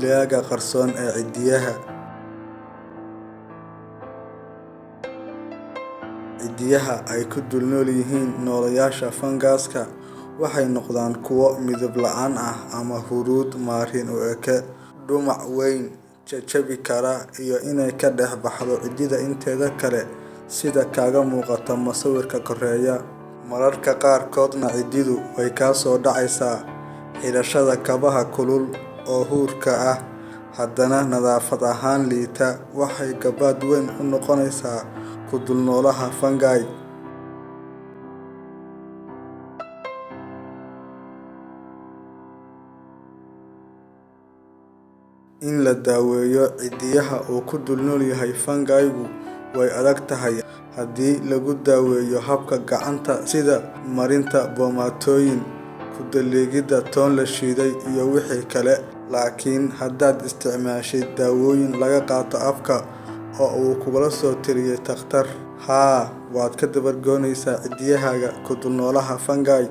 nucleaga qarsoon ee cidiyaha. Cidiyaha ay ku dul nool yihiin noolayaasha fangaska waxay noqdaan kuwo midab la'aan ah ama huruud maariin u eg, dhumac weyn, jajabi kara iyo inay ka dhex baxdo cidida inteeda kale sida kaga muuqata sawirka koreeya. Mararka qaarkoodna cididu way ka soo dhacaysaa xidhashada kabaha kulul oo huurka ah, haddana nadaafad ahaan liita. Waxay gabaad weyn u noqonaysaa ku dul noolaha fungi. In la daweeyo cidiyaha uu ku dul nool yahay fungi-gu way adag tahay haddii lagu daweeyo habka gacanta sida marinta boomaato, ku daleegidda toon la shiiday iyo wixii kale. Laakiin haddaad isticmaashay daawooyin laga qaato afka oo uu kugula soo tiriyay takhtar, waad ka dabar goynaysaa cidiyahaaga ku dul noolaha fungi.